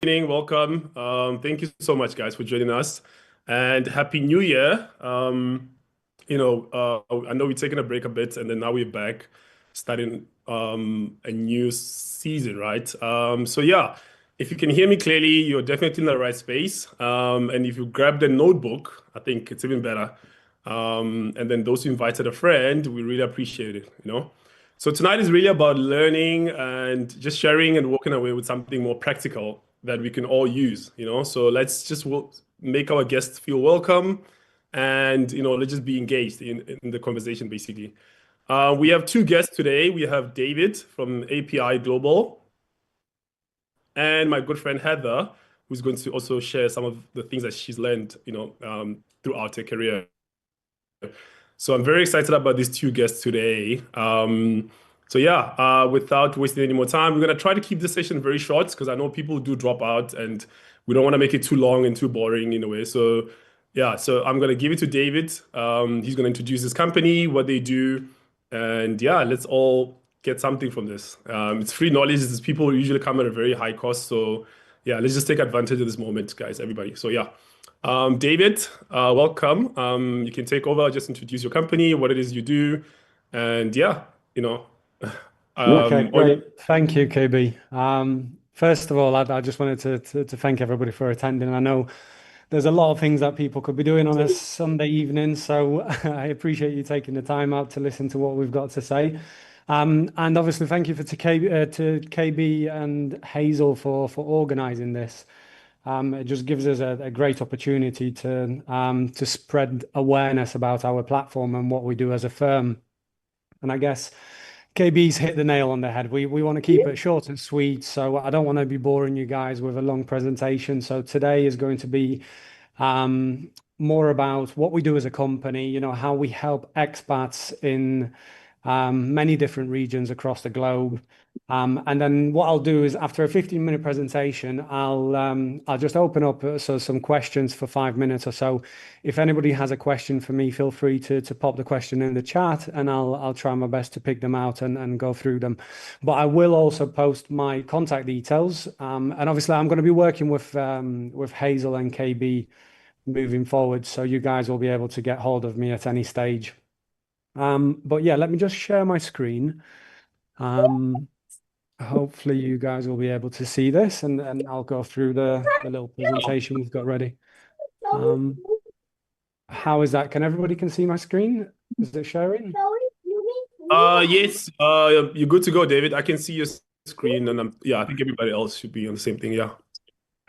Evening, welcome. Thank you so much, guys, for joining us, and Happy New Year. I know we're taking a break a bit, and then now we're back, starting a new season, right? So yeah, if you can hear me clearly, you're definitely in the right space. And if you grab the notebook, I think it's even better. And then those who invited a friend, we really appreciate it. So tonight is really about learning and just sharing and walking away with something more practical that we can all use. So let's just make our guests feel welcome and let's just be engaged in the conversation basically. We have two guests today. We have David from API Global and my good friend Heather, who's going to also share some of the things that she's learned, throughout her career. So I'm very excited about these two guests today. So yeah, without wasting any more time, we're gonna try to keep this session very short because I know people do drop out and we don't want to make it too long and too boring in a way. So yeah, so I'm gonna give it to David. He's gonna introduce his company, what they do, and yeah, let's all get something from this. It's free knowledge. These people usually come at a very high cost. So yeah, let's just take advantage of this moment, guys, everybody. So yeah. David, welcome. You can take over, just introduce your company, what it is you do, and yeah, you know, Okay, on great. Thank you, KB. First of all, I just wanted to thank everybody for attending. I know there's a lot of things that people could be doing on a Sunday evening, so I appreciate you taking the time out to listen to what we've got to say. And obviously, thank you to KB and Hazel for organising this. It just gives us a great opportunity to spread awareness about our platform and what we do as a firm. And I guess KB's hit the nail on the head. We want to keep it short and sweet, so I don't want to be boring you guys with a long presentation. So today is going to be more about what we do as a company, how we help expats in many different regions across the globe. And then what I'll do is after a 15-minute presentation, I'll just open up some questions for 5 minutes or so. If anybody has a question for me, feel free to pop the question in the chat, and I'll try my best to pick them out and go through them. But I will also post my contact details, and obviously I'm going to be working with Hazel and KB moving forward, so you guys will be able to get hold of me at any stage. But yeah, let me just share my screen. Um, Hopefully you guys will be able to see this, and I'll go through the little presentation we've got ready. Um, how is that? Can everybody can see my screen? Is it sharing? yes, you're good to go, David. I can see your screen, and yeah, I think everybody else should be on the same thing. Yeah.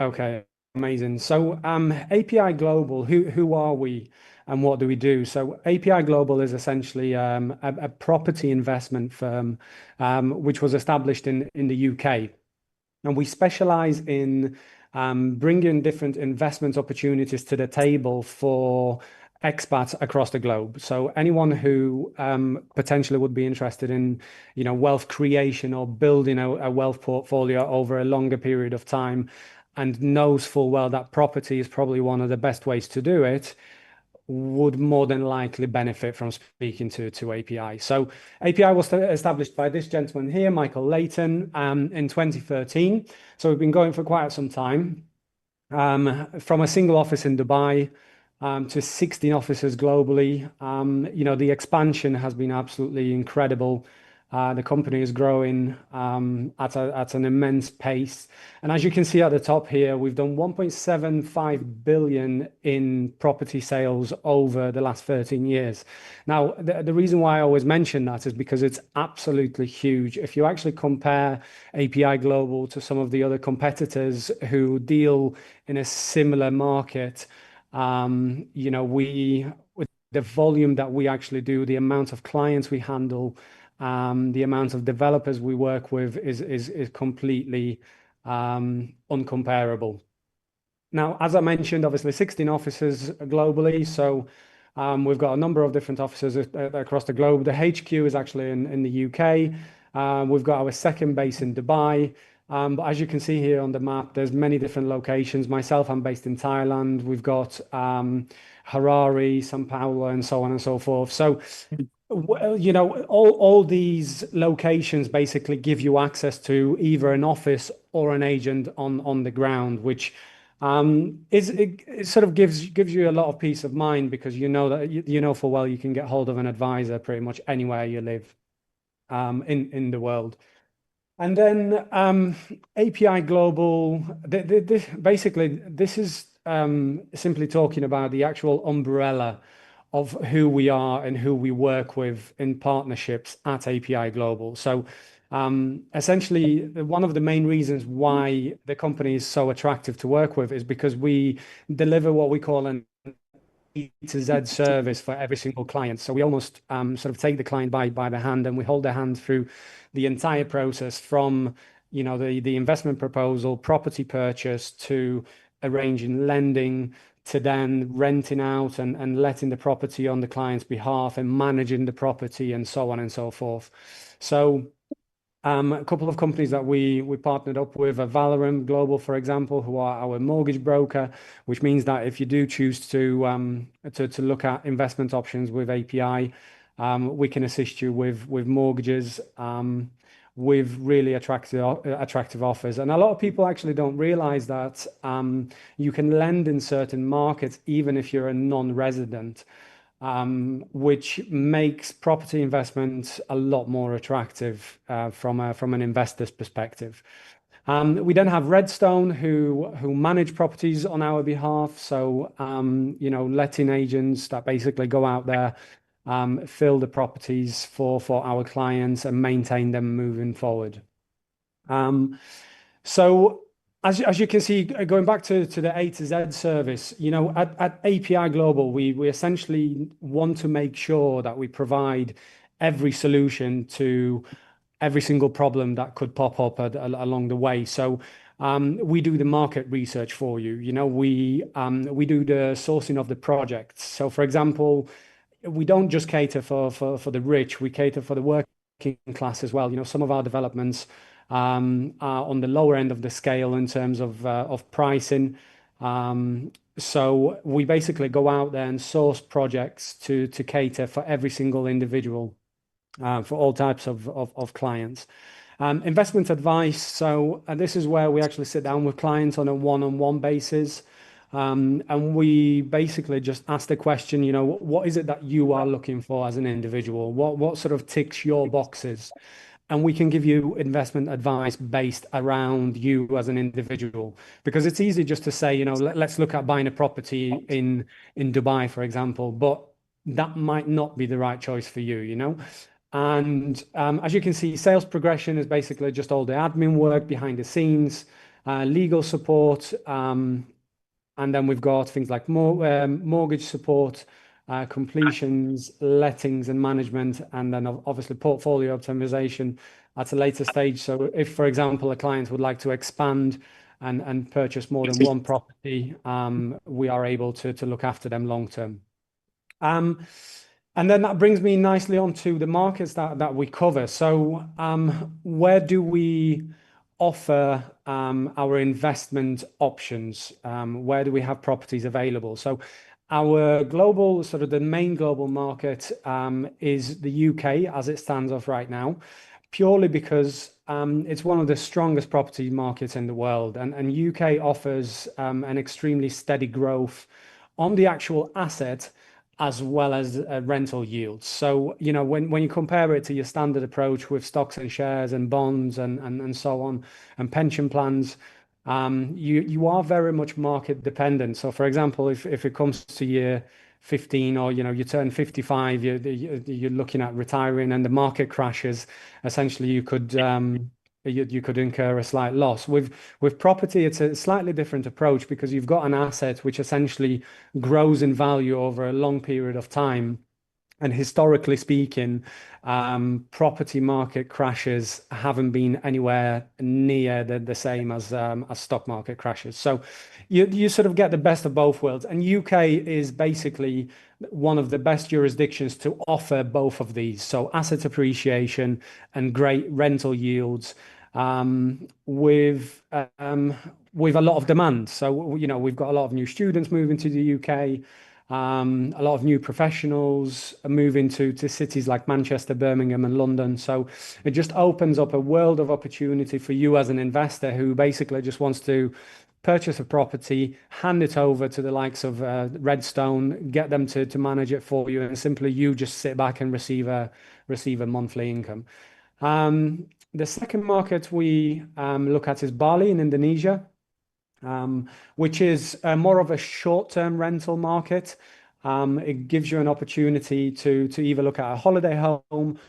Okay, amazing. So API Global, who are we and what do we do? So API Global is essentially a property investment firm which was established in the UK. And we specialize in bringing different investment opportunities to the table for expats across the globe. So anyone who potentially would be interested in, wealth creation or building a wealth portfolio over a longer period of time and knows full well that property is probably one of the best ways to do it, would more than likely benefit from speaking to API. So API was established by this gentleman here, Michael Layton, in 2013. So we've been going for quite some time. From a single office in Dubai to 16 offices globally. The expansion has been absolutely incredible. The company is growing at an immense pace. And as you can see at the top here, we've done 1.75 billion in property sales over the last 13 years. Now, the reason why I always mention that is because it's absolutely huge. If you actually compare API Global to some of the other competitors who deal in a similar market, with the volume that we actually do, the amount of clients we handle, the amount of developers we work with is completely uncomparable. Now, as I mentioned, obviously 16 offices globally. So we've got a number of different offices across the globe. The HQ is actually in the UK. We've got our second base in Dubai. But as you can see here on the map, there's many different locations. Myself, I'm based in Thailand. We've got Harare, Sao Paulo, and so on and so forth. So Well, all these locations basically give you access to either an office or an agent on the ground, which it sort of gives you a lot of peace of mind because you know that you know full well you can get hold of an advisor pretty much anywhere you live in the world. And then API Global, basically, this is simply talking about the actual umbrella of who we are and who we work with in partnerships at API Global. So essentially, one of the main reasons why the company is so attractive to work with is because we deliver what we call an to Z service for every single client. So we almost sort of take the client by the hand and we hold their hand through the entire process from, the investment proposal, property purchase to arranging lending to then renting out and letting the property on the client's behalf and managing the property and so on and so forth. So a couple of companies that we partnered up with are Valorum Global, for example, who are our mortgage broker, which means that if you do choose to look at investment options with API, we can assist you with mortgages with really attractive offers. And a lot of people actually don't realize that you can lend in certain markets even if you're a non-resident, which makes property investment a lot more attractive from an investor's perspective. We then have Redstone who manage properties on our behalf. So letting agents that basically go out there, fill the properties for our clients and maintain them moving forward. So as you can see, going back to the A to Z service, at API Global, we essentially want to make sure that we provide every solution to every single problem that could pop up along the way. So we do the market research for you. We do the sourcing of the projects. So for example, we don't just cater for the rich, we cater for the working class as well. Some of our developments are on the lower end of the scale in terms of pricing. So we basically go out there and source projects to cater for every single individual, for all types of clients. Investment advice. So this is where we actually sit down with clients on a one-on-one basis. And we basically just ask the question, what is it that you are looking for as an individual? What sort of ticks your boxes? And we can give you investment advice based around you as an individual. Because it's easy just to say, let's look at buying a property in Dubai, for example, but that might not be the right choice for you. And as you can see, sales progression is basically just all the admin work behind the scenes, legal support, and then we've got things like mortgage support, completions, lettings and management, and then obviously portfolio optimization at a later stage. So if, for example, a client would like to expand and purchase more than one property, we are able to look after them long term. And then that brings me nicely onto the markets that we cover. So where do we offer our investment options? Where do we have properties available? So our global, sort of the main global market is the UK as it stands off right now, purely because it's one of the strongest property markets in the world. And UK offers an extremely steady growth on the actual asset as well as rental yields. So, when you compare it to your standard approach with stocks and shares and bonds and so on, and pension plans, you are very much market dependent. So, for example, if it comes to year 15 or, you turn 55, you're looking at retiring and the market crashes, essentially you could incur a slight loss. With property, it's a slightly different approach because you've got an asset which essentially grows in value over a long period of time. And historically speaking, property market crashes haven't been anywhere near the same as stock market crashes. So you sort of get the best of both worlds. And UK is basically one of the best jurisdictions to offer both of these. So asset appreciation and great rental yields, with a lot of demand. So we've got a lot of new students moving to the UK. A lot of new professionals are moving to cities like Manchester, Birmingham, and London. So it just opens up a world of opportunity for you as an investor who basically just wants to purchase a property, hand it over to the likes of Redstone, get them to manage it for you, and simply you just sit back and receive a monthly income. The second market we look at is Bali in Indonesia, which is more of a short-term rental market. It gives you an opportunity to either look at a holiday home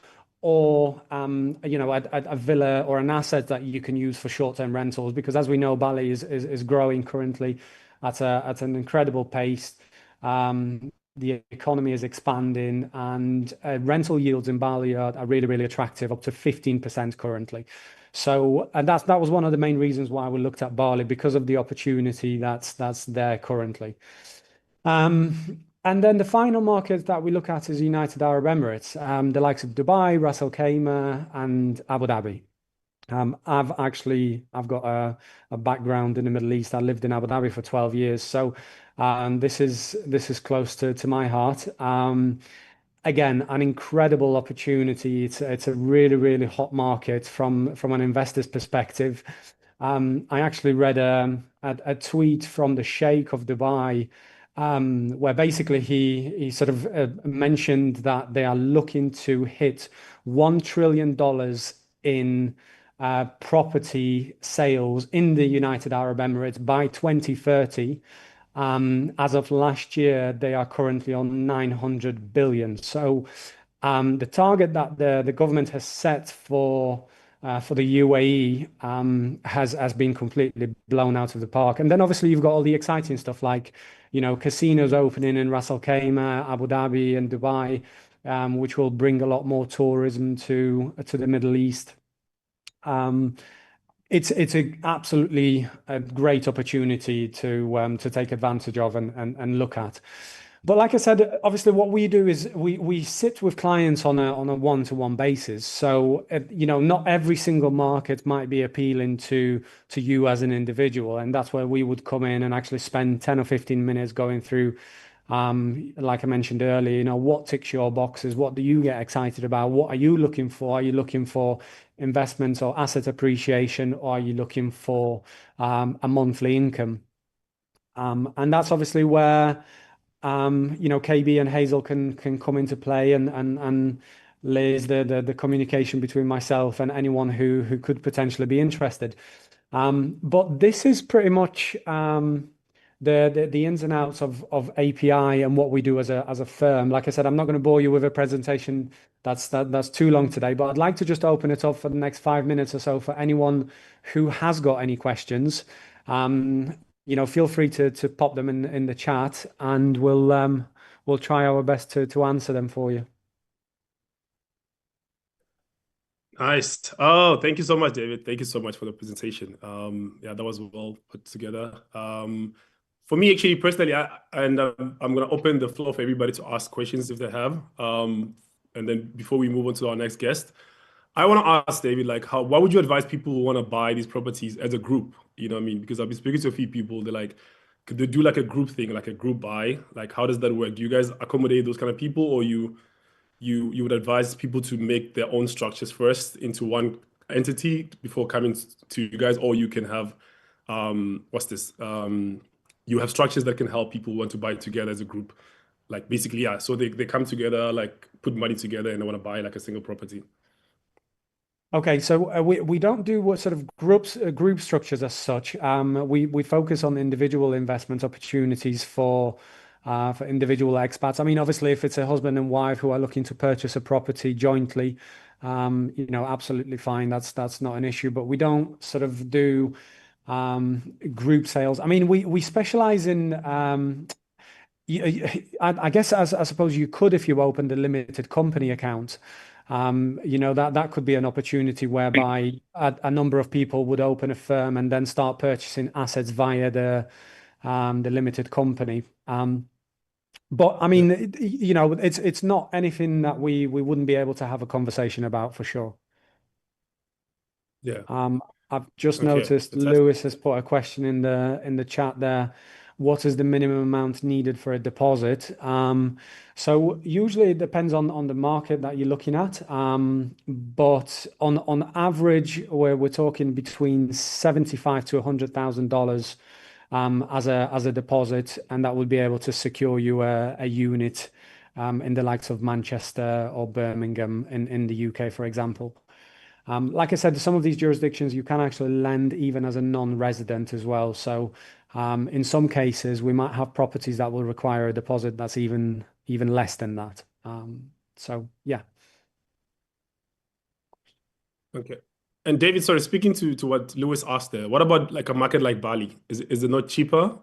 or a villa or an asset that you can use for short-term rentals. Because as we know, Bali is growing currently at an incredible pace. The economy is expanding, and rental yields in Bali are really, really attractive, up to 15% currently. So, and that was one of the main reasons why we looked at Bali, because of the opportunity that's there currently. And then the final market that we look at is United Arab Emirates, the likes of Dubai, Ras Al Khaimah, and Abu Dhabi. I've got a background in the Middle East. I lived in Abu Dhabi for 12 years, so this is close to my heart. Again, an incredible opportunity. It's a really, really hot market from an investor's perspective. I actually read a tweet from the Sheikh of Dubai, where basically he sort of mentioned that they are looking to hit $1 trillion in property sales in the United Arab Emirates by 2030. As of last year, they are currently on 900 billion. So the target that the government has set for the UAE has been completely blown out of the park. And then obviously you've got all the exciting stuff like, casinos opening in Ras Al Khaimah, Abu Dhabi, and Dubai, which will bring a lot more tourism to the Middle East. It's absolutely a great opportunity to take advantage of and look at. But like I said, obviously what we do is we sit with clients on a one-to-one basis. So not every single market might be appealing to you as an individual, and that's where we would come in and actually spend 10 or 15 minutes going through, like I mentioned earlier, what ticks your boxes? What do you get excited about? What are you looking for? Are you looking for investments or asset appreciation, or are you looking for a monthly income? And that's obviously where KB and Hazel can come into play and lays the communication between myself and anyone who could potentially be interested. But this is pretty much the ins and outs of API and what we do as a firm. Like I said, I'm not going to bore you with a presentation that's too long today, but I'd like to just open it up for the next 5 minutes or so for anyone who has got any questions. Feel free to pop them in the chat, and we'll try our best to answer them for you. Nice. Oh, thank you so much, David. Thank you so much for the presentation. Yeah, that was well put together. For me, actually, personally, I'm going to open the floor for everybody to ask questions if they have. And then before we move on to our next guest, I want to ask David, like, what would you advise people who want to buy these properties as a group? You know what I mean? Because I've been speaking to a few people. They're like, could they do like a group thing, like a group buy? Like, how does that work? Do you guys accommodate those kind of people, or you would advise people to make their own structures first into one entity before coming to you guys, or you can have what's this? You have structures that can help people who want to buy together as a group. Like basically, yeah. So they come together, like put money together, and they want to buy like a single property. Okay, so we don't do what sort of group structures as such. We focus on individual investment opportunities for individual expats. I mean, obviously, if it's a husband and wife who are looking to purchase a property jointly, absolutely fine. That's not an issue. But we don't sort of do group sales. I mean, we specialize in. I guess I suppose you could if you opened a limited company account. That could be an opportunity whereby a number of people would open a firm and then start purchasing assets via the limited company. But I mean, it's not anything that we wouldn't be able to have a conversation about for sure. Yeah. I've just Okay. noticed Fantastic. Lewis has put a question in the chat there. what is the minimum amount needed for a deposit. So usually it depends on the market that you're looking at. But on average, where we're talking between 75 to $100,000 as a deposit, and that would be able to secure you a unit in the likes of Manchester or Birmingham in the UK, for example. Like I said, some of these jurisdictions you can actually lend even as a non-resident as well. So in some cases, we might have properties that will require a deposit that's even less than that. So yeah. Okay. And David, sorry, speaking to what Lewis asked there, what about like a market like Bali? Is it not cheaper?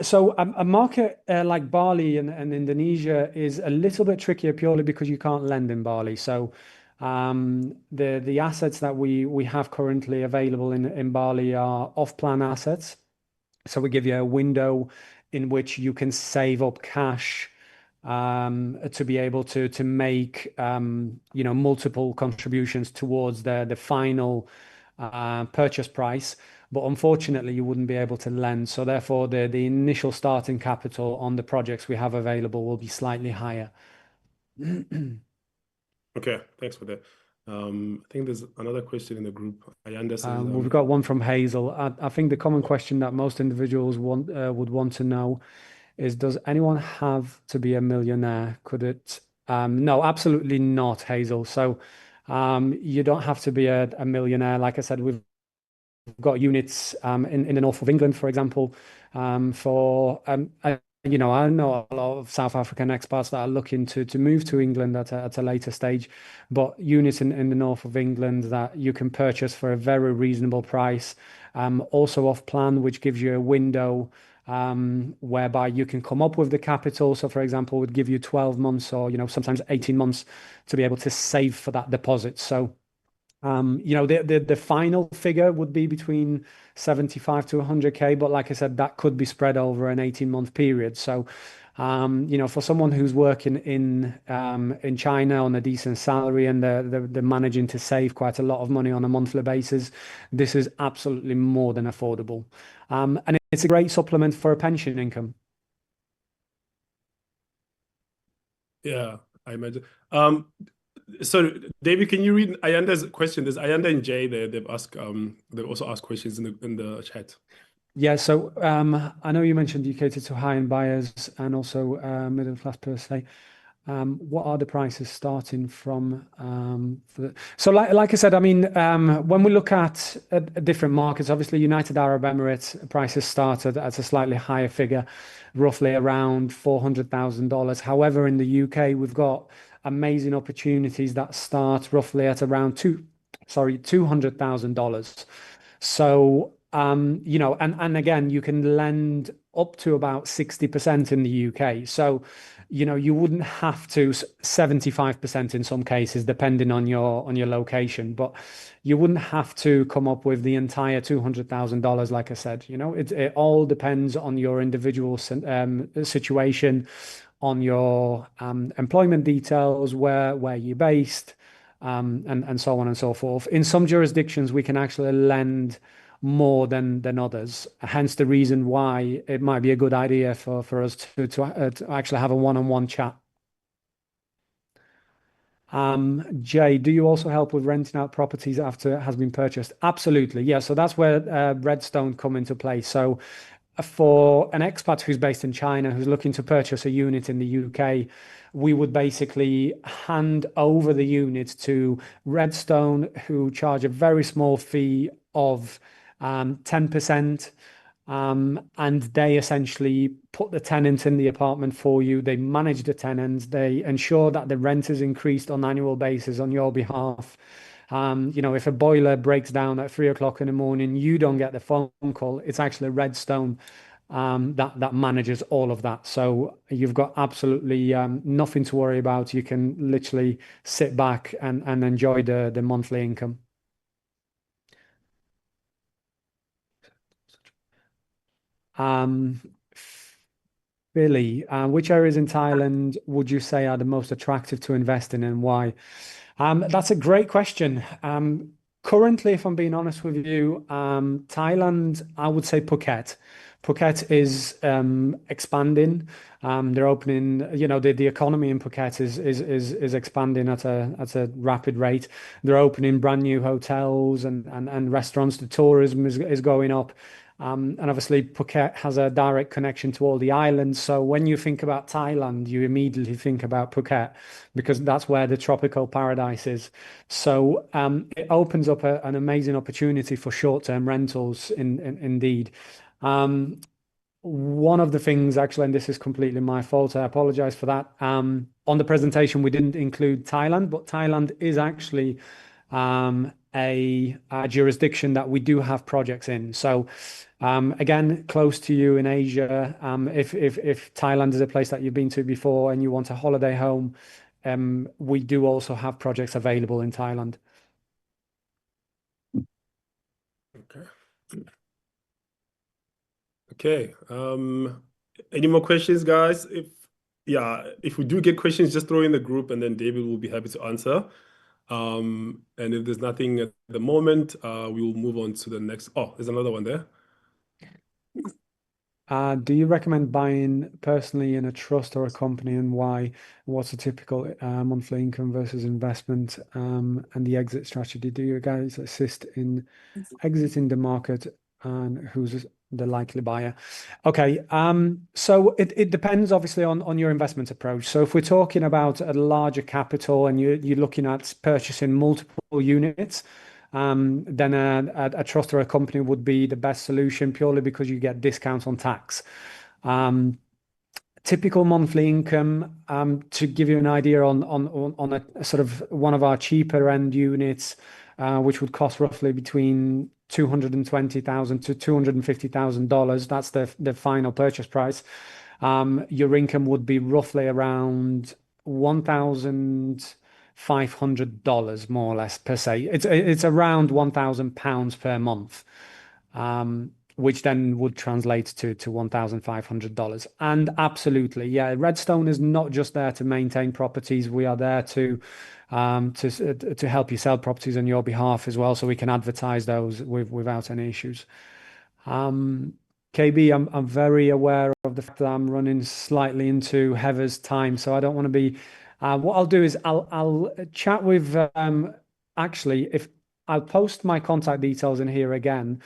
So a market like Bali and Indonesia is a little bit trickier purely because you can't lend in Bali. So the assets that we have currently available in Bali are off-plan assets. So we give you a window in which you can save up cash to be able to make multiple contributions towards the final purchase price. But unfortunately, you wouldn't be able to lend. So therefore, the initial starting capital on the projects we have available will be slightly higher. Okay, thanks for that. I think there's another question in the group. Ayanda says, We've got one from Hazel. I think the common question that most individuals would want to know is, does anyone have to be a millionaire? Could it? No, absolutely not, Hazel. So you don't have to be a millionaire. Like I said, we've got units in the north of England, for example, for I know a lot of South African expats that are looking to move to England at a later stage, but units in the north of England that you can purchase for a very reasonable price, also off plan, which gives you a window whereby you can come up with the capital. So, for example, would give you 12 months or sometimes 18 months to be able to save for that deposit. So the final figure would be between 75 to 100K, but like I said, that could be spread over an 18-month period. So, for someone who's working in China on a decent salary and they're managing to save quite a lot of money on a monthly basis, this is absolutely more than affordable. And it's a great supplement for a pension income. yeah, I imagine. So David, can you read Ayanda's question? There's Ayanda and Jay there. They've also asked questions in the chat. Yeah, so I know you mentioned you cater to high-end buyers and also middle class per se. What are the prices starting from so like I said, I mean, when we look at different markets, obviously United Arab Emirates prices started at a slightly higher figure, roughly around $400,000. However, in the UK, we've got amazing opportunities that start roughly at around $200,000. So, and again, you can lend up to about 60% in the UK. So, you wouldn't have to 75% in some cases, depending on your location, but you wouldn't have to come up with the entire $200,000, like I said. It all depends on your individual situation, on your employment details, where you're based, and so on and so forth. In some jurisdictions, we can actually lend more than others. Hence the reason why it might be a good idea for us to actually have a one-on-one chat. Jay, do you also help with renting out properties after it has been purchased? Absolutely. Yeah. So that's where Redstone come into play. So for an expat who's based in China, who's looking to purchase a unit in the UK, we would basically hand over the unit to Redstone, who charge a very small fee of 10%. And they essentially put the tenant in the apartment for you. They manage the tenants. They ensure that the rent is increased on an annual basis on your behalf. If a boiler breaks down at 3 o'clock in the morning, you don't get the phone call. It's actually Redstone that manages all of that. So you've got absolutely nothing to worry about. You can literally sit back and enjoy the monthly income. Billy, which areas in Thailand would you say are the most attractive to invest in and why? That's a great question. Currently, if I'm being honest with you, Thailand, I would say Phuket. Phuket is expanding. They're opening, the economy in Phuket is expanding at a rapid rate. They're opening brand new hotels and restaurants. The tourism is going up. And obviously, Phuket has a direct connection to all the islands. So when you think about Thailand, you immediately think about Phuket because that's where the tropical paradise is. So it opens up an amazing opportunity for short-term rentals indeed. Um, One of the things, actually, and this is completely my fault, I apologize for that. On the presentation, we didn't include Thailand, but Thailand is actually a jurisdiction that we do have projects in. So, again, close to you in Asia, if Thailand is a place that you've been to before and you want a holiday home, we do also have projects available in Thailand. Okay. Okay. Any more questions, guys? If we do get questions, just throw in the group and then David will be happy to answer. And if there's nothing at the moment, we will move on to the next. Oh, there's another one there. Do you recommend buying personally in a trust or a company and why? What's a typical monthly income versus investment and the exit strategy? Do you guys assist in exiting the market and who's the likely buyer? Okay, so it depends obviously on your investment approach. So if we're talking about a larger capital and you're looking at purchasing multiple units, then a trust or a company would be the best solution purely because you get discounts on tax. Typical monthly income, to give you an idea on a sort of one of our cheaper end units, which would cost roughly between $220,000 to $250,000. That's the final purchase price. Your income would be roughly around $1,500 more or less per se. It's around £1,000 per month, which then would translate to $1,500. And absolutely, yeah, Redstone is not just there to maintain properties. We are there to help you sell properties on your behalf as well, so we can advertise those without any issues. KB, I'm very aware of the fact that I'm running slightly into Heather's time, so I don't want to be. What I'll do is I'll chat with actually if I'll post my contact details in here again.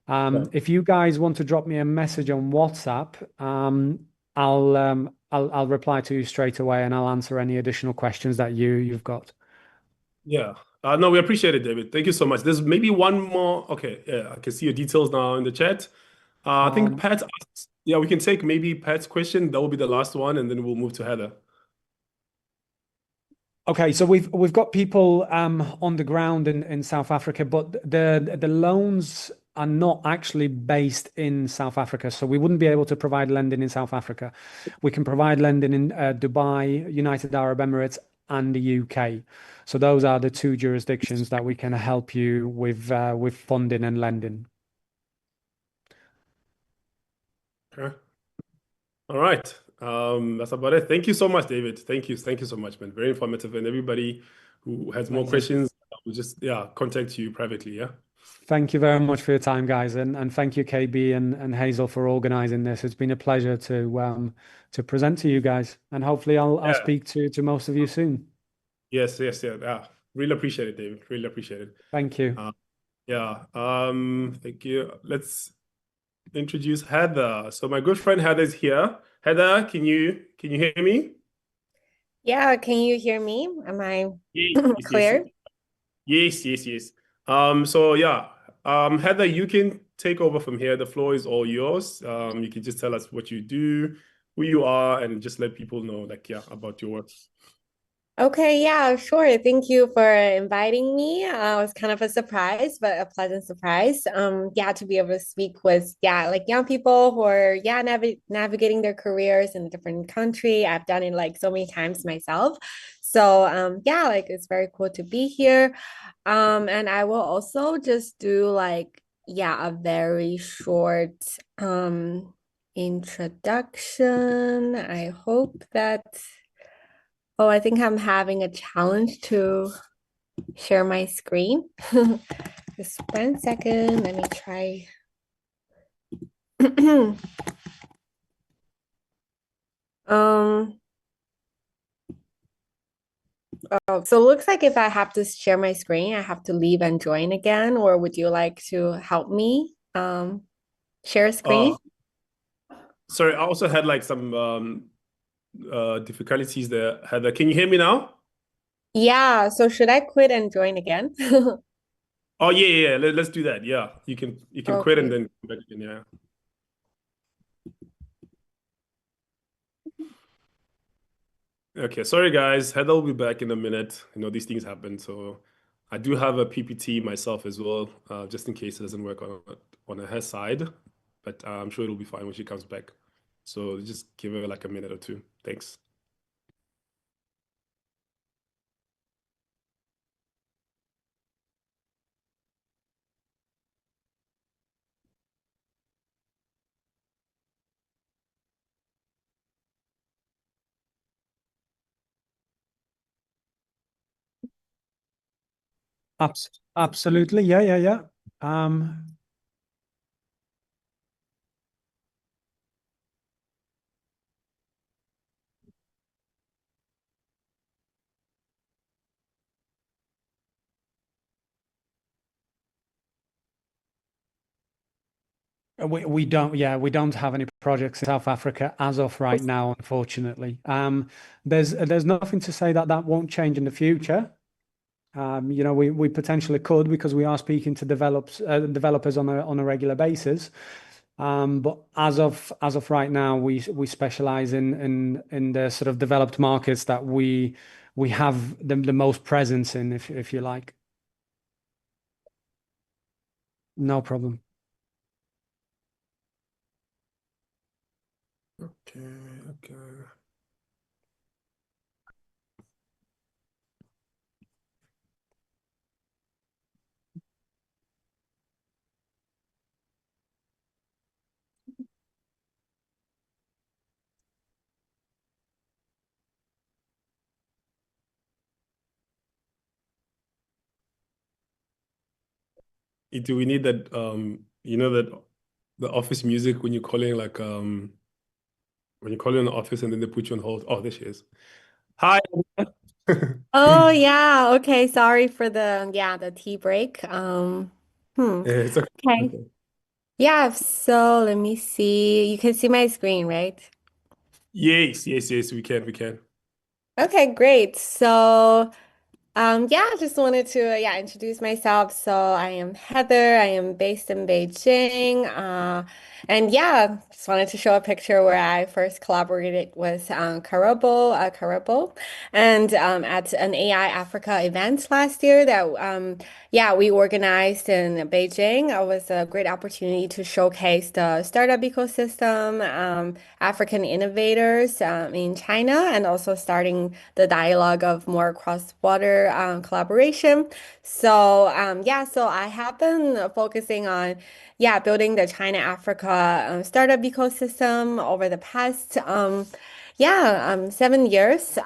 Yeah. If you guys want to drop me a message on WhatsApp, I'll reply to you straight away and I'll answer any additional questions that you've got. Yeah. No, we appreciate it, David. Thank you so much. There's maybe one more. Okay. Yeah, I can see your details now in the chat. I think Um, Pat asked, yeah, we can take maybe Pat's question. That will be the last one, and then we'll move to Heather. Okay, so we've got people on the ground in South Africa, but the loans are not actually based in South Africa, so we wouldn't be able to provide lending in South Africa. We can provide lending in Dubai, United Arab Emirates, and the UK. So those are the two jurisdictions that we can help you with funding and lending. Okay. All right. That's about it. Thank you so much, David. Thank you. Thank you so much, man. Very informative. And everybody who has more Amazing. questions, will just contact you privately. Yeah. Thank you very much for your time, guys, and thank you, KB and Hazel, for organizing this. It's been a pleasure to present to you guys, and hopefully I'll Yeah. speak to most of you soon. Yes, yes, yeah. Yeah. Really appreciate it, David. Really appreciate it. Thank you. Yeah. Thank you. Let's introduce Heather. So my good friend Heather is here. Heather, can you hear me? Yeah, can you hear me? Am I Yes, yes, yes, clear? yes, yes, yes. So yeah, Heather, you can take over from here. The floor is all yours. You can just tell us what you do, who you are, and just let people know, like, yeah, about your work. Okay, yeah, sure. Thank you for inviting me. It was kind of a surprise, but a pleasant surprise. Yeah, to be able to speak with, yeah, like young people who are, yeah, navigating their careers in a different country. I've done it like so many times myself. So, yeah, like it's very cool to be here. And I will also just do like, yeah, a very short, introduction. I hope that. Oh, I think I'm having a challenge to share my screen. Just 1 second. Let me try. Um, oh, so it looks like if I have to share my screen, I have to leave and join again, or would you like to help me share Uh, screen? sorry, I also had like some difficulties there. Heather, can you hear me now? Yeah, so should I quit and join again? Oh yeah, yeah, yeah. Let's do that. Yeah, you can quit and Okay. then come back again. Yeah. Okay, sorry guys. Heather will be back in a minute. You know, these things happen. So I do have a PPT myself as well, just in case it doesn't work on her side. But I'm sure it'll be fine when she comes back. So just give her like a minute or two. Thanks. Absolutely. Yeah, yeah, yeah. Um, we don't, yeah, we don't have any projects in South Africa as of right now, unfortunately. There's nothing to say that that won't change in the future. We potentially could because we are speaking to developers on a regular basis. But as of right now, we specialize in the sort of developed markets that we have the most presence in, if you like. No problem. Okay, okay. Do we need that that the office music when you're calling like when you call in the office and then they put you on hold? Oh, there she is. Hi. Oh yeah, okay. Sorry for the tea break. It's okay. Okay. Okay. Yeah, so let me see. You can see my screen, right? Yes, yes, yes, we can, we can. Okay, great. So yeah, I just wanted to introduce myself. So I am Heather. I am based in Beijing. And yeah, just wanted to show a picture where I first collaborated with Karabo, and at an AI Africa event last year that we organized in Beijing. It was a great opportunity to showcase the startup ecosystem, African innovators in China, and also starting the dialogue of more cross-border collaboration. So so I have been focusing on building the China Africa startup ecosystem over the past 7 years.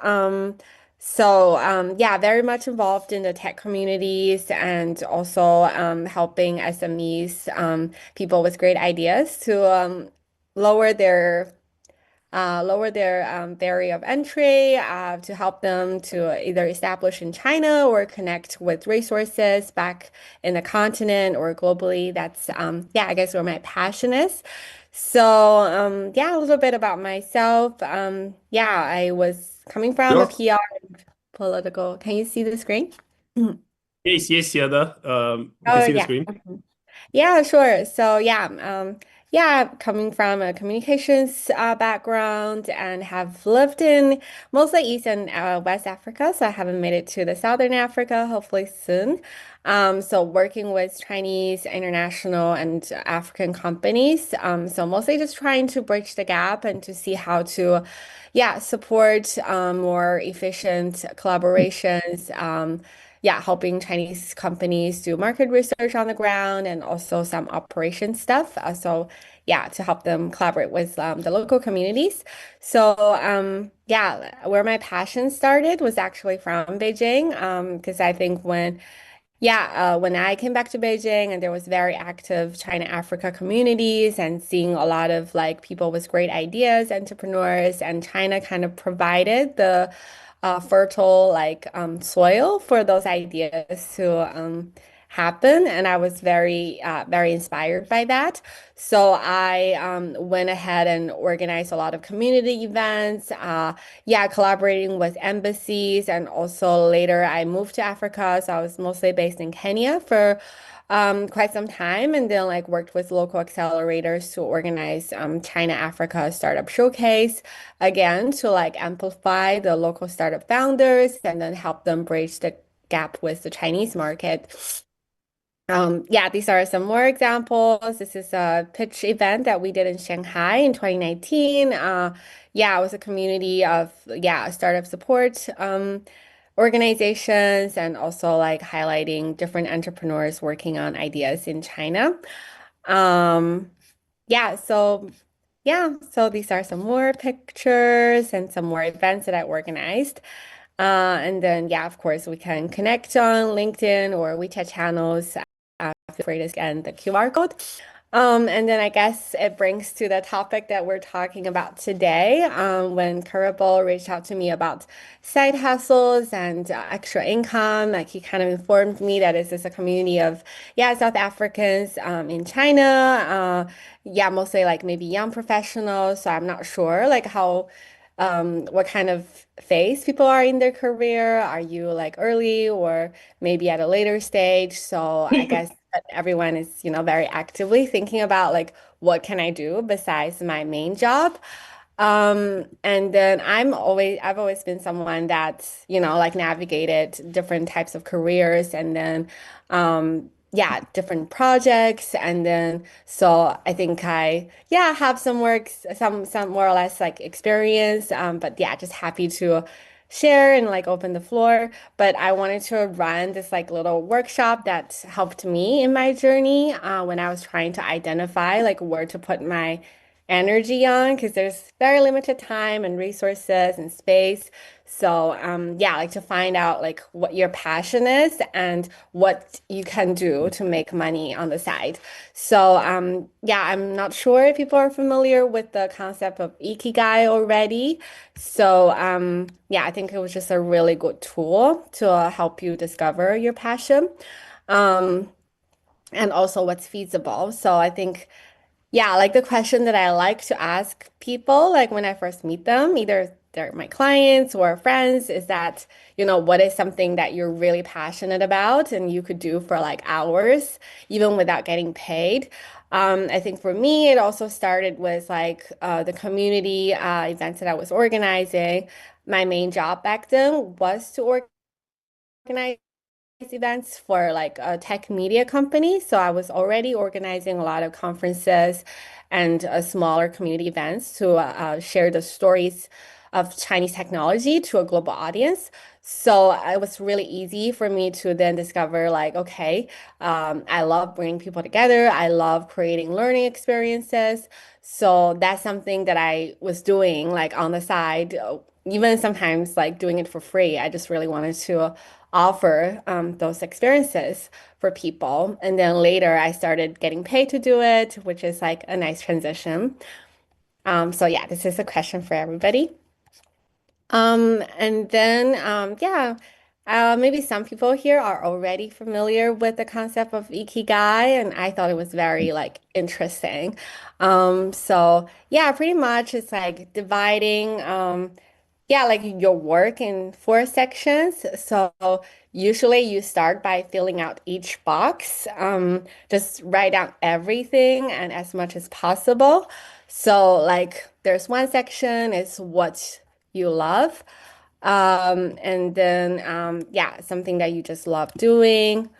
Very much involved in the tech communities and also helping SMEs, people with great ideas to lower their barrier of entry to help them to either establish in China or connect with resources back in the continent or globally. That's I guess where my passion is. So a little bit about myself. I was coming from a Sure. PR political. Can you see the screen? Mhm. Yes, yes, yeah, we can Oh see the yeah. screen. Yeah, sure. So coming from a communications background and have lived in mostly East and West Africa, so I haven't made it to the Southern Africa, hopefully soon. So working with Chinese, international, and African companies. So mostly just trying to bridge the gap and to see how to, support more efficient collaborations. Helping Chinese companies do market research on the ground and also some operation stuff. yeah, to help them collaborate with the local communities. So yeah, where my passion started was actually from Beijing, because I think when I came back to Beijing and there was very active China Africa communities and seeing a lot of like people with great ideas, entrepreneurs, and China kind of provided the fertile like soil for those ideas to happen. And I was very inspired by that. So I went ahead and organized a lot of community events. Yeah, collaborating with embassies, and also later I moved to Africa, so I was mostly based in Kenya for quite some time, and then like worked with local accelerators to organize China Africa Startup Showcase again to like amplify the local startup founders and then help them bridge the gap with the Chinese market. Yeah, these are some more examples. This is a pitch event that we did in Shanghai in 2019. Yeah, it was a community of startup support organizations, and also like highlighting different entrepreneurs working on ideas in China. Um, yeah, so so these are some more pictures and some more events that I organized. And then yeah, of course, we can connect on LinkedIn or WeChat channels. Feel free to scan the QR code. And then I guess it brings to the topic that we're talking about today. When Karabal reached out to me about side hustles and extra income, like he kind of informed me that this is a community of South Africans in China. Yeah, mostly like maybe young professionals. So I'm not sure like how what kind of phase people are in their career. Are you like early or maybe at a later stage? So I guess that everyone is, very actively thinking about like what can I do besides my main job. And then I've always been someone that, like navigated different types of careers, and then different projects. And then so I think have some works, some more or less like experience. But yeah, just happy to share and like open the floor. But I wanted to run this like little workshop that helped me in my journey when I was trying to identify like where to put my energy on, because there's very limited time and resources and space. So yeah, like to find out like what your passion is and what you can do to make money on the side. So yeah, I'm not sure if people are familiar with the concept of Ikigai already. So yeah, I think it was just a really good tool to help you discover your passion. Um, and also what's feasible. So I think yeah, like the question that I like to ask people, like when I first meet them, either they're my clients or friends, is that, what is something that you're really passionate about and you could do for like hours, even without getting paid? I think for me, it also started with like the community events that I was organizing. My main job back then was to organize events for like a tech media company. So I was already organizing a lot of conferences and smaller community events to share the stories of Chinese technology to a global audience. So it was really easy for me to then discover like, okay, I love bringing people together. I love creating learning experiences. So that's something that I was doing like on the side, even sometimes like doing it for free. I just really wanted to offer those experiences for people. And then later I started getting paid to do it, which is like a nice transition. So yeah, this is a question for everybody. And then maybe some people here are already familiar with the concept of Ikigai, and I thought it was very like interesting. So yeah, pretty much it's like dividing like your work in four sections. So usually you start by filling out each box. Just write down everything and as much as possible. So like there's one section is what you love. And then something that you just love doing.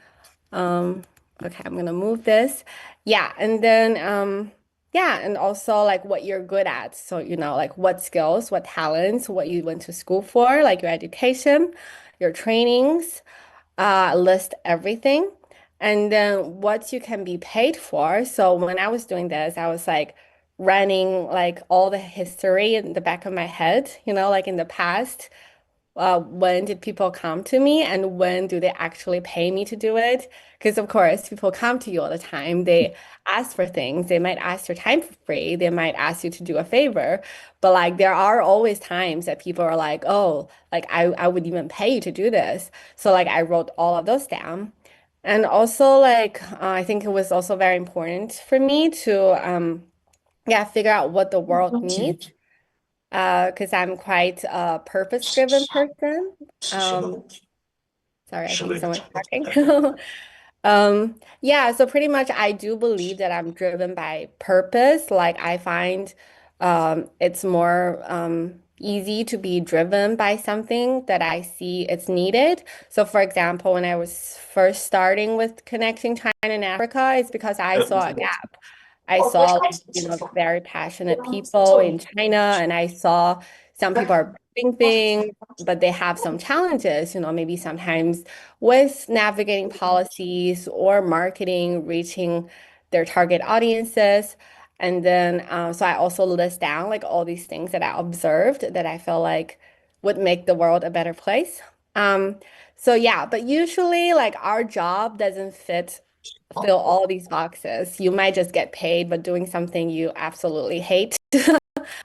Okay, I'm gonna move this. Yeah, and then and also like what you're good at. So, like what skills, what talents, what you went to school for, like your education, your trainings, list everything. and then what you can be paid for. So when I was doing this, I was like running like all the history in the back of my head, like in the past. When did people come to me and when do they actually pay me to do it? Because of course, people come to you all the time. They ask for things. They might ask your time for free. They might ask you to do a favor. But like there are always times that people are like, oh, like I would even pay you to do this. So like I wrote all of those down. And also like I think it was also very important for me to yeah, figure out what the world needs because I'm quite a purpose-driven person. Um, sorry, I think someone's talking. Yeah, so pretty much I do believe that I'm driven by purpose. Like I find it's more easy to be driven by something that I see it's needed. So for example, when I was first starting with connecting China and Africa, it's because I saw a gap. I saw like, very passionate people in China, and I saw some people are doing things, but they have some challenges, maybe sometimes with navigating policies or marketing, reaching their target audiences. And then, so I also list down like all these things that I observed that I feel like would make the world a better place. Um, so yeah, but usually like our job doesn't fill all these boxes. You might just get paid, but doing something you absolutely hate.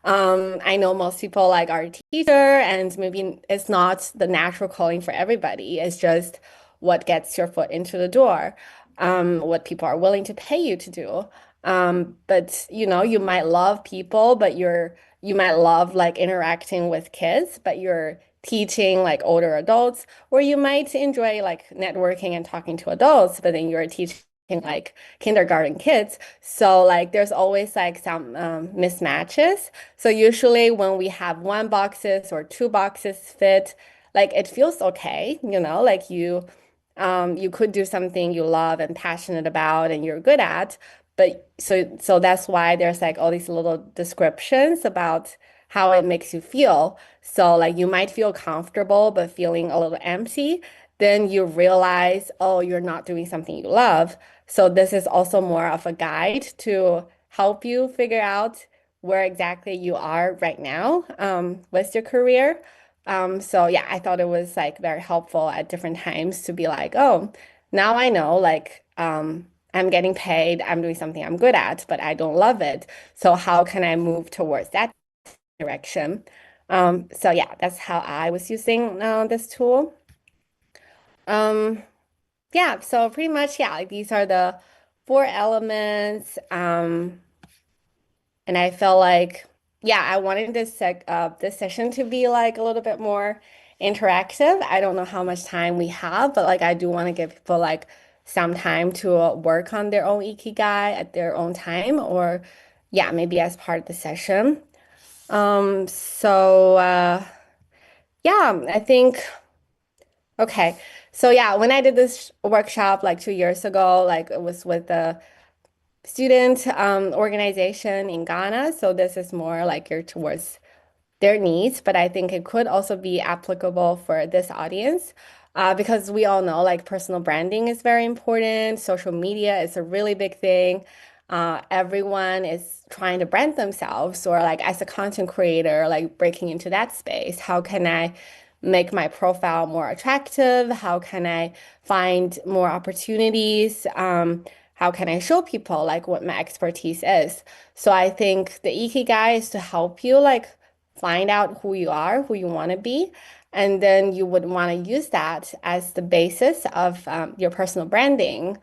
I know most people like are a teacher, and maybe it's not the natural calling for everybody. It's just what gets your foot into the door, what people are willing to pay you to do. But you might love people, but you might love like interacting with kids, but you're teaching like older adults, or you might enjoy like networking and talking to adults, but then you're teaching like kindergarten kids. So like there's always like some mismatches. So usually when we have one boxes or two boxes fit, like it feels okay, like you could do something you love and passionate about and you're good at. But so that's why there's like all these little descriptions about how it makes you feel. So like you might feel comfortable but feeling a little empty. Then you realize, oh, you're not doing something you love. So this is also more of a guide to help you figure out where exactly you are right now with your career. So yeah, I thought it was like very helpful at different times to be like, oh, now I know like I'm getting paid, I'm doing something I'm good at, but I don't love it. So how can I move towards that direction? So yeah, that's how I was using this tool. Um, yeah, so pretty much, yeah, like these are the four elements. And I felt like, yeah, I wanted this session to be like a little bit more interactive. I don't know how much time we have, but like I do want to give people like some time to work on their own ikigai at their own time, or yeah, maybe as part of the session. So yeah, I think okay. So yeah, when I did this workshop like 2 years ago, like it was with the student organization in Ghana. So this is more like geared towards their needs, but I think it could also be applicable for this audience because we all know like personal branding is very important. Social media is a really big thing. Everyone is trying to brand themselves, or like as a content creator, like breaking into that space. How can I make my profile more attractive? How can I find more opportunities? How can I show people like what my expertise is? So I think the Ikigai is to help you like find out who you are, who you want to be, and then you would want to use that as the basis of your personal branding.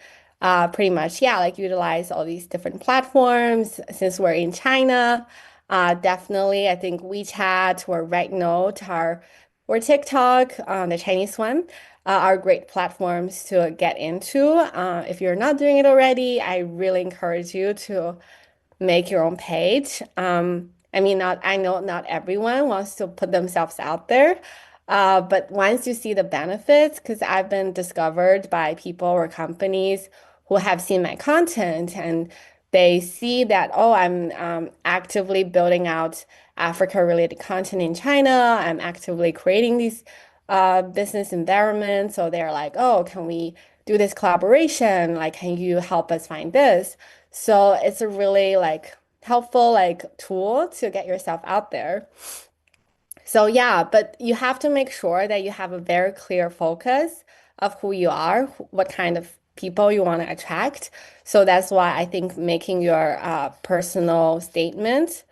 Pretty much, yeah, like utilize all these different platforms. Since we're in China, definitely, I think WeChat or RightNote or TikTok, the Chinese one, are great platforms to get into. If you're not doing it already, I really encourage you to make your own page. I mean, I know not everyone wants to put themselves out there, but once you see the benefits, because I've been discovered by people or companies who have seen my content and they see that, oh, I'm actively building out Africa-related content in China. I'm actively creating these business environments. So they're like, oh, can we do this collaboration? Like, can you help us find this? So it's a really like helpful like tool to get yourself out there. So yeah, but you have to make sure that you have a very clear focus of who you are, what kind of people you want to attract. So that's why I think making your personal statement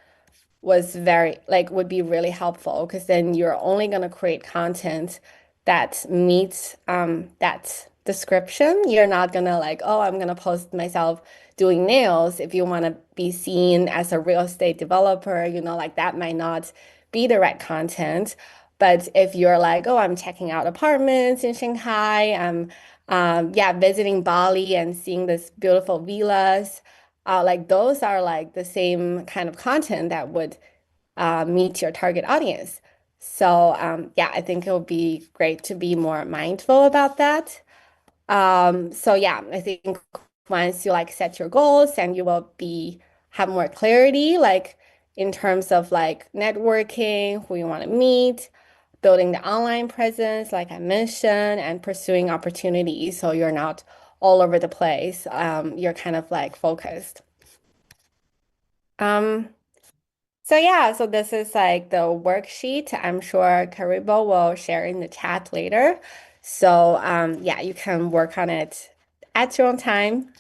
was very like would be really helpful because then you're only going to create content that meets that description. You're not going to like, oh, I'm going to post myself doing nails. If you want to be seen as a real estate developer, like that might not be the right content. But if you're like, oh, I'm checking out apartments in Shanghai, I'm yeah, visiting Bali and seeing this beautiful villas, like those are like the same kind of content that would meet your target audience. So yeah, I think it would be great to be more mindful about that. So yeah, I think once you like set your goals and you will be have more clarity, like in terms of like networking, who you want to meet, building the online presence, like I mentioned, and pursuing opportunities so you're not all over the place. You're kind of like focused. Um, so yeah, so this is like the worksheet. I'm sure Karibo will share in the chat later. So yeah, you can work on it at your own time.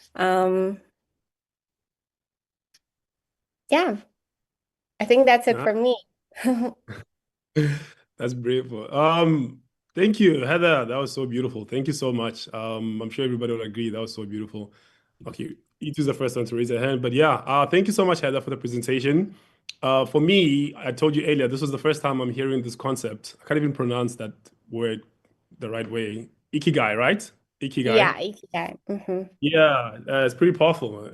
Yeah, I think that's it Nah, for me. that's beautiful. Thank you, Heather. That was so beautiful. Thank you so much. I'm sure everybody will agree. That was so beautiful. Okay, Itu's the first one to raise their hand. But yeah, thank you so much, Heather, for the presentation. For me, I told you earlier, this was the first time I'm hearing this concept. I can't even pronounce that word the right way. Ikigai, right? Ikigai. Yeah, Ikigai. Yeah, it's pretty powerful,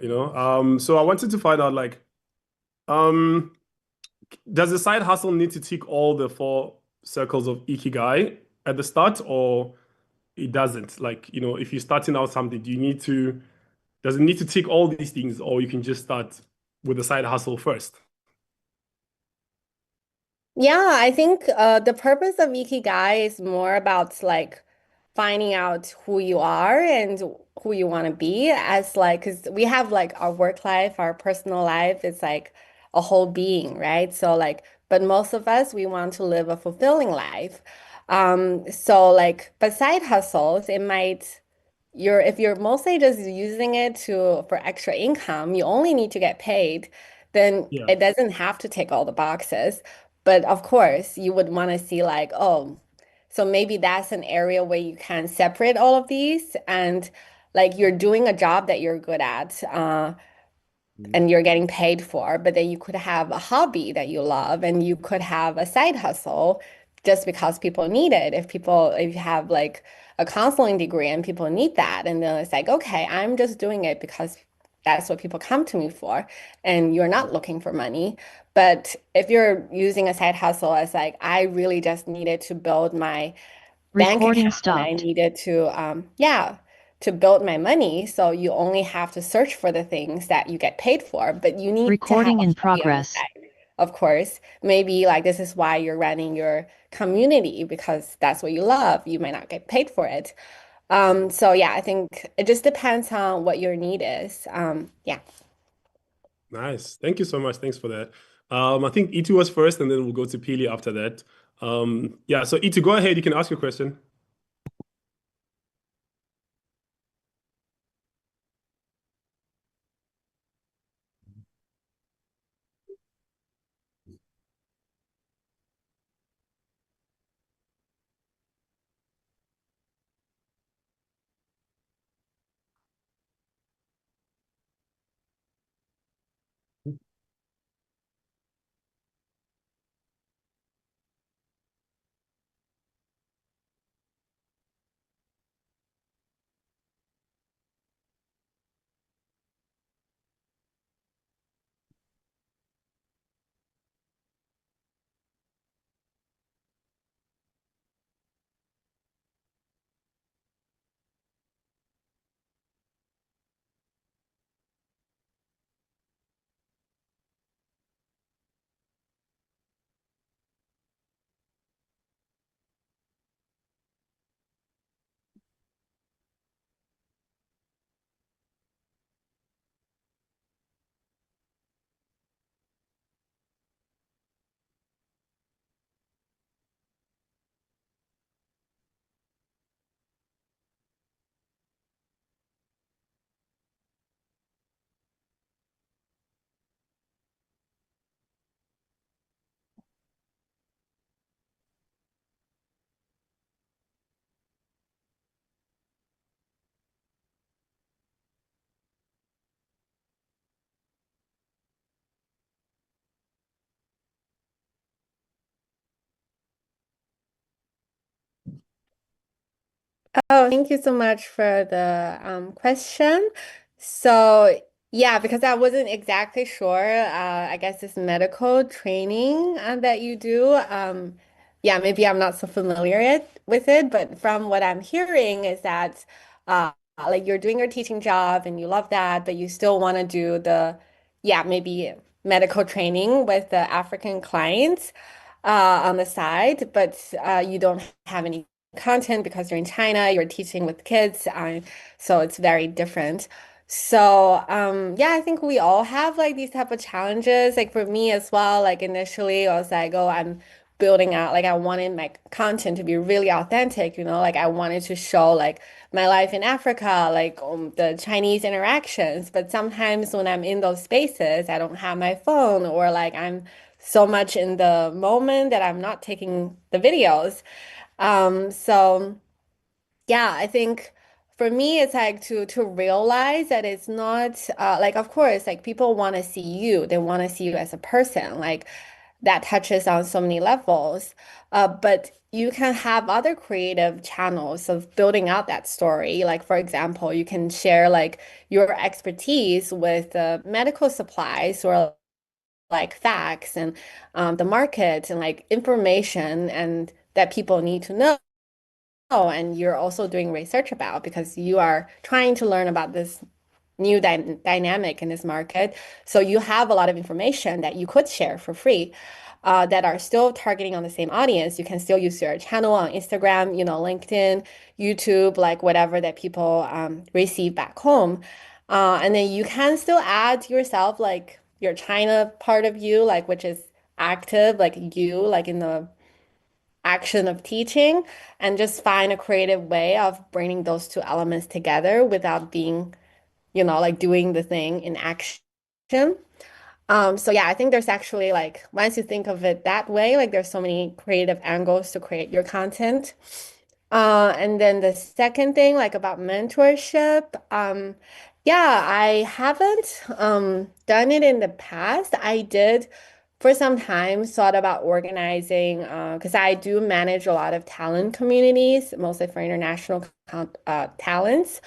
So I wanted to find out, like, um, does the side hustle need to tick all the four circles of Ikigai at the start, or it doesn't? Like, if you're starting out something, does it need to tick all these things, or you can just start with the side hustle first? Yeah, I think the purpose of Ikigai is more about like finding out who you are and who you want to be as like because we have like our work life, our personal life is like a whole being, right? So like, but most of us we want to live a fulfilling life. So like, but side hustles, it might if you're mostly just using it for extra income, you only need to get paid, then Yeah. it doesn't have to tick all the boxes. But of course, you would want to see like, oh, so maybe that's an area where you can separate all of these and like you're doing a job that you're good at. And you're getting paid for, but then you could have a hobby that you love and you could have a side hustle just because people need it. If you have like a counseling degree and people need that, and then it's like, okay, I'm just doing it because that's what people come to me for, and you're not looking for money. But if you're using a side hustle as like, I really just needed to build my bank Recording account and I stopped. needed to yeah to build my money, so you only have to search for the things that you get paid for, but you need to have Recording a in hobby on the progress. side, of course. Maybe like this is why you're running your community because that's what you love. You might not get paid for it. So yeah, I think it just depends on what your need is. Yeah. Nice. Thank you so much. Thanks for that. I think Itu was first, and then we'll go to Pili after that. Yeah, so Itu, go ahead. You can ask your question. Oh, thank you so much for the question. So, yeah, because I wasn't exactly sure, I guess this medical training that you do, yeah, maybe I'm not so familiar with it, but from what I'm hearing is that like you're doing your teaching job and you love that, but you still want to do the, yeah, maybe medical training with the African clients on the side, but you don't have any content because you're in China, you're teaching with kids, so it's very different. So yeah, I think we all have like these type of challenges. Like for me as well, like initially I was like, oh, I'm building out, like I wanted my content to be really authentic, like I wanted to show like my life in Africa, like the Chinese interactions. But sometimes when I'm in those spaces, I don't have my phone or like I'm so much in the moment that I'm not taking the videos. So yeah, I think for me it's like to realize that it's not like of course like people want to see you. They want to see you as a person. Like that touches on so many levels. But you can have other creative channels of building out that story. Like for example, you can share like your expertise with medical supplies or like facts and the market and like information and that people need to know and you're also doing research about because you are trying to learn about this new dynamic in this market. So you have a lot of information that you could share for free that are still targeting on the same audience. You can still use your channel on Instagram, LinkedIn, YouTube, like whatever that people receive back home. And then you can still add yourself, like your China part of you, like which is active, like you, like in the action of teaching and just find a creative way of bringing those two elements together without being, like doing the thing in action. So yeah, I think there's actually like once you think of it that way, like there's so many creative angles to create your content. And then the second thing, like about mentorship, yeah, I haven't done it in the past. I did for some time thought about organizing because I do manage a lot of talent communities, mostly for international talents.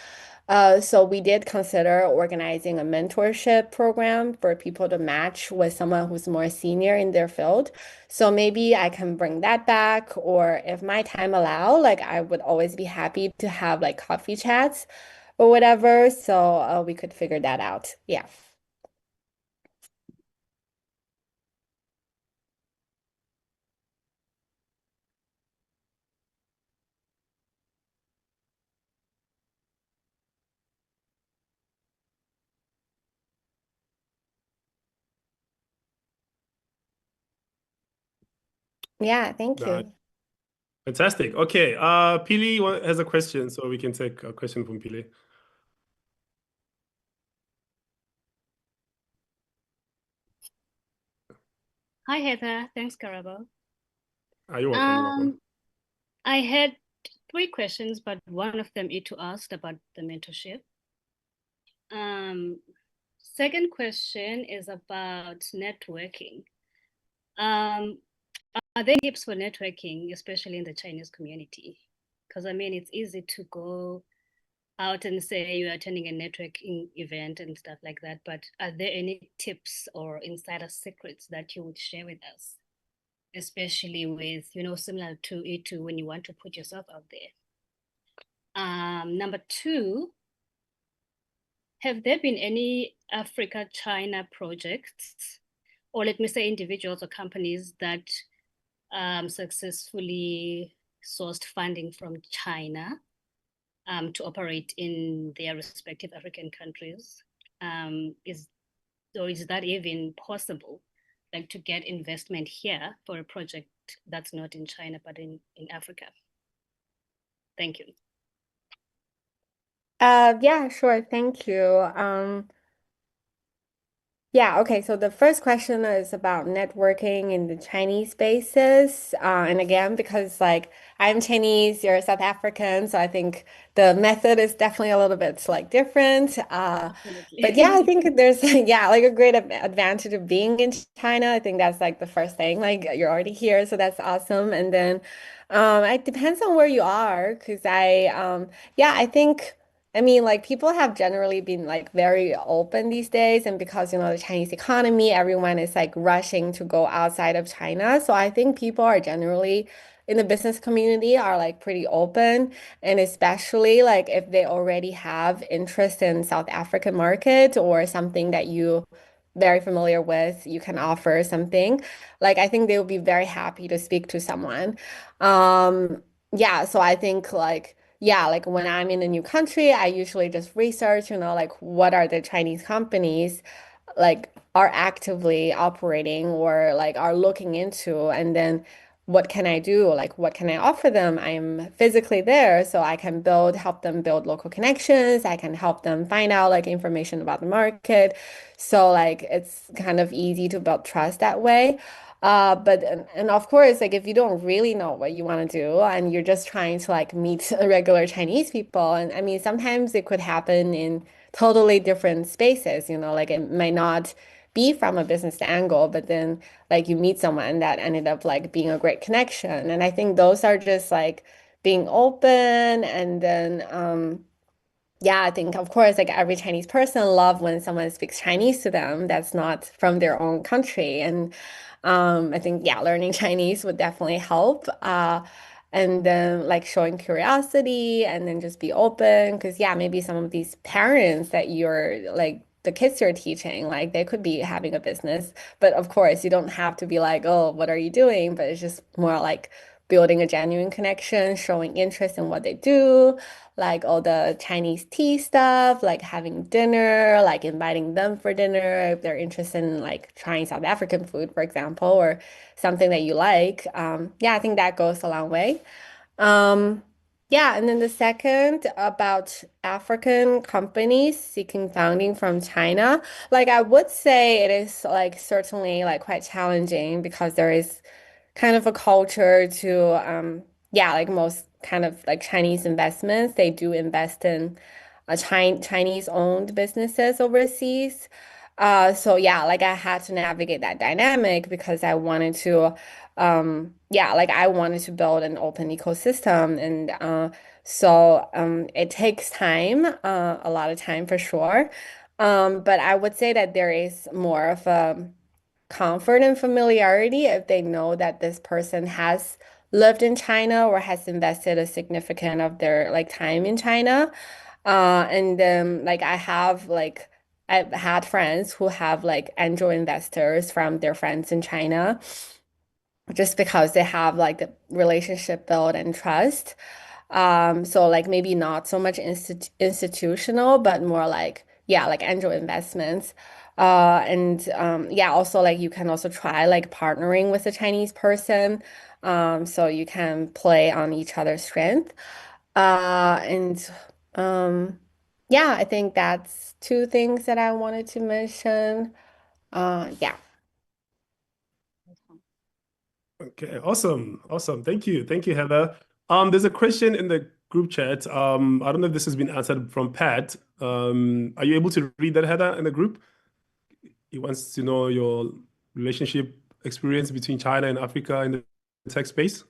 So we did consider organizing a mentorship program for people to match with someone who's more senior in their field. So maybe I can bring that back, or if my time allow, like I would always be happy to have like coffee chats or whatever. So we could figure that out. Yeah. Yeah, thank Uh, you. Fantastic. Okay. Pili has a question, so we can take a question from Pili. Hi, Heather. Thanks, Karabo. You're welcome. You're welcome. I had 3 questions, but one of them Itu asked about the mentorship. Second question is about networking. Are there tips for networking, especially in the Chinese community? Because I mean, it's easy to go out and say you're attending a networking event and stuff like that, but are there any tips or insider secrets that you would share with us? Especially with, similar to Itu when you want to put yourself out there. Number 2, have there been any Africa-China projects, or let me say individuals or companies that successfully sourced funding from China to operate in their respective African countries? Is that even possible? Like to get investment here for a project that's not in China, but in Africa? Thank you. Yeah, sure. Thank you. Yeah, okay. So the first question is about networking in the Chinese spaces. And again, because like I'm Chinese, you're South African, so I think the method is definitely a little bit like different. But yeah, I Definitely. think there's yeah, like a great advantage of being in China. I think that's like the first thing. Like you're already here, so that's awesome. And then it depends on where you are, because yeah, I think. I mean, like people have generally been like very open these days, and because the Chinese economy, everyone is like rushing to go outside of China. So I think people are generally in the business community are like pretty open, and especially like if they already have interest in South African market or something that you very familiar with, you can offer something. Like I think they would be very happy to speak to someone. Yeah, so I think like yeah, like when I'm in a new country, I usually just research, like what are the Chinese companies like are actively operating or like are looking into, and then what can I do? Like what can I offer them? I'm physically there, so I can help them build local connections. I can help them find out like information about the market. So like it's kind of easy to build trust that way. But and of course, like if you don't really know what you want to do and you're just trying to like meet regular Chinese people, and I mean sometimes it could happen in totally different spaces, like it might not be from a business angle, but then like you meet someone that ended up like being a great connection. And I think those are just like being open and then yeah, I think of course like every Chinese person love when someone speaks Chinese to them that's not from their own country. And I think yeah, learning Chinese would definitely help. And then like showing curiosity and then just be open because yeah, maybe some of these parents that you're like the kids you're teaching, like they could be having a business. But of course, you don't have to be like, oh, what are you doing? But it's just more like building a genuine connection, showing interest in what they do, like all the Chinese tea stuff, like having dinner, like inviting them for dinner if they're interested in like trying South African food, for example, or something that you like. Yeah, I think that goes a long way. Um, yeah, and then the second about African companies seeking funding from China, like I would say it is like certainly like quite challenging because there is kind of a culture to yeah, like most kind of like Chinese investments, they do invest in Chinese owned businesses overseas. So yeah, like I had to navigate that dynamic because I wanted to yeah, like I wanted to build an open ecosystem and so it takes time, a lot of time for sure. But I would say that there is more of a comfort and familiarity if they know that this person has lived in China or has invested a significant of their like time in China. And then like I've had friends who have like angel investors from their friends in China just because they have like the relationship built and trust. So like maybe not so much institutional, but more like yeah, like angel investments. And yeah, also like you can also try like partnering with a Chinese person, so you can play on each other's strength. And yeah, I think that's two things that I wanted to mention. Yeah. Okay, awesome, awesome. Thank you, Heather. There's a question in the group chat. I don't know if this has been answered from Pat. Are you able to read that, Heather, in the group? He wants to know your relationship experience between China and Africa in the tech space.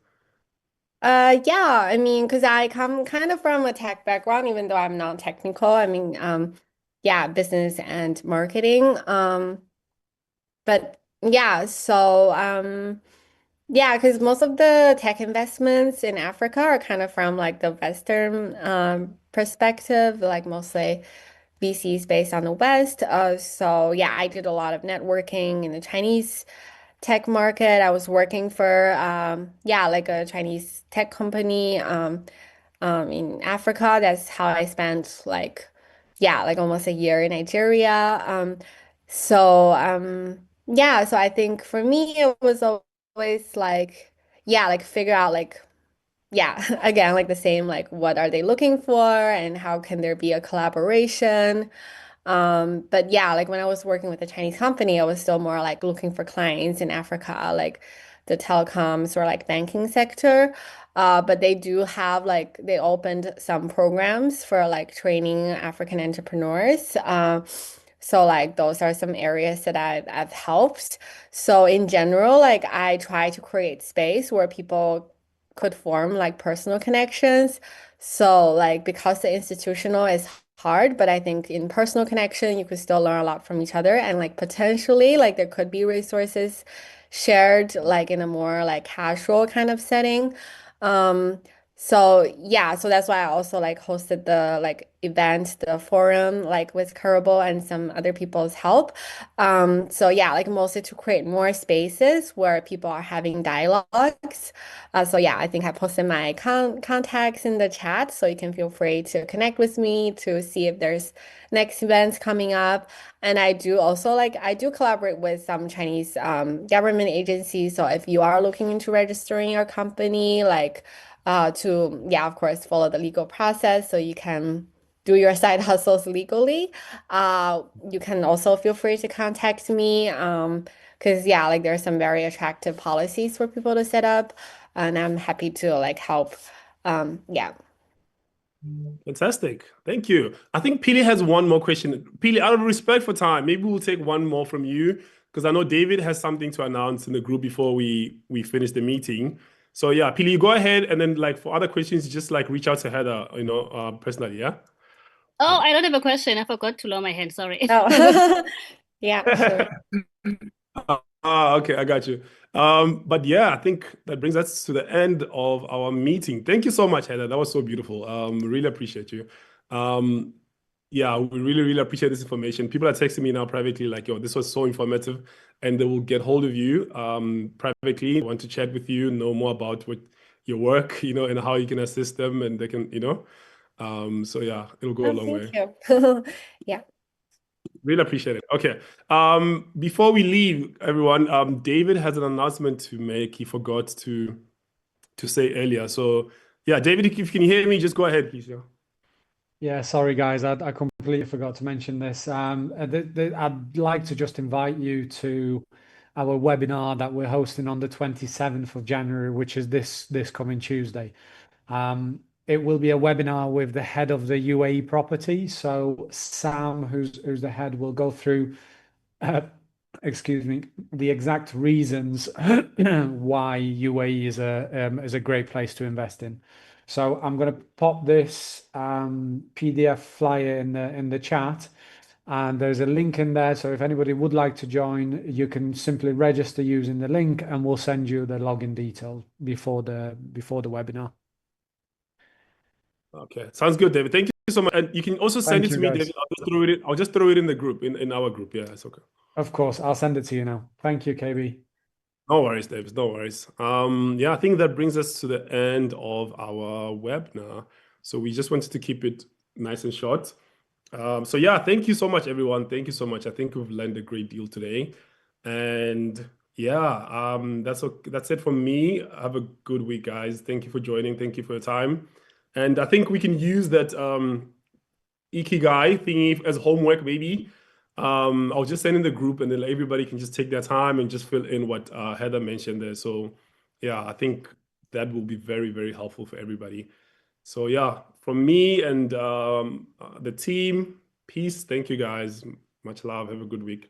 Yeah, I mean, because I come kind of from a tech background, even though I'm not technical. I mean, yeah, business and marketing. But yeah, so yeah, because most of the tech investments in Africa are kind of from like the Western perspective, like mostly VCs based on the West. So yeah, I did a lot of networking in the Chinese tech market. I was working for yeah, like a Chinese tech company in Africa. That's how I spent like yeah, like almost a year in Nigeria. So yeah, so I think for me it was always like yeah, like figure out like yeah, again like the same like what are they looking for and how can there be a collaboration. But yeah, like when I was working with a Chinese company, I was still more like looking for clients in Africa, like the telecoms or like banking sector. But they do have like they opened some programs for like training African entrepreneurs. So like those are some areas that I've helped. So in general, like I try to create space where people could form like personal connections. So like because the institutional is hard, but I think in personal connection you could still learn a lot from each other and like potentially like there could be resources shared like in a more like casual kind of setting. Um, so yeah, so that's why I also like hosted the like event, the forum, like with Curable and some other people's help. So yeah, like mostly to create more spaces where people are having dialogues. So yeah, I think I posted my contacts in the chat, so you can feel free to connect with me to see if there's next events coming up. And I do also like I do collaborate with some Chinese government agencies. So if you are looking into registering your company, like to yeah, of course, follow the legal process so you can do your side hustles legally. You can also feel free to contact me. Because yeah, like there's some very attractive policies for people to set up, and I'm happy to like help. Yeah. Fantastic. Thank you. I think Pili has one more question. Pili, out of respect for time, maybe we'll take one more from you because I know David has something to announce in the group before we finish the meeting. So yeah, Pili, you go ahead and then like for other questions, just like reach out to Heather, personally, yeah? Oh, I don't have a question. I forgot to lower my hand. Sorry. Oh, yeah, sure. Okay, I got you. But yeah, I think that brings us to the end of our meeting. Thank you so much, Heather. That was so beautiful. Really appreciate you. Um, yeah, we really, really appreciate this information. People are texting me now privately, like, yo, this was so informative, and they will get hold of you privately, want to chat with you, know more about what your work, and how you can assist them, and they can, so yeah, it'll go a Oh, long thank way. you. Yeah. Really appreciate it. Okay. Before we leave, everyone, David has an announcement to make. He forgot to say earlier. So yeah, David, if you can hear me, just go ahead, please. Yeah. Yeah, sorry guys, I completely forgot to mention this. I'd like to just invite you to our webinar that we're hosting on the 27th of January, which is this coming Tuesday. It will be a webinar with the head of the UAE property. So Sam, who's the head, will go through uh, excuse me, the exact reasons why UAE is a great place to invest in. So I'm going to pop this PDF flyer in the chat, and there's a link in there. So if anybody would like to join, you can simply register using the link, and we'll send you the login details before the webinar. Okay. Sounds good, David. Thank you so much. And you can also send Thank it you, to me, guys. David. I'll just throw it in the group, in our group. Yeah, it's okay. Of course, I'll send it to you now. Thank you, KB. No worries, David. No worries. Yeah, I think that brings us to the end of our webinar. So we just wanted to keep it nice and short. So yeah, thank you so much, everyone. Thank you so much. I think we've learned a great deal today. And yeah, that's it from me. Have a good week, guys. Thank you for joining. Thank you for your time. And I think we can use that Ikigai thingy as homework, maybe. I'll just send in the group and then everybody can just take their time and just fill in what Heather mentioned there. So yeah, I think that will be very, very helpful for everybody. So yeah, from me and the team, peace. Thank you guys. Much love. Have a good week.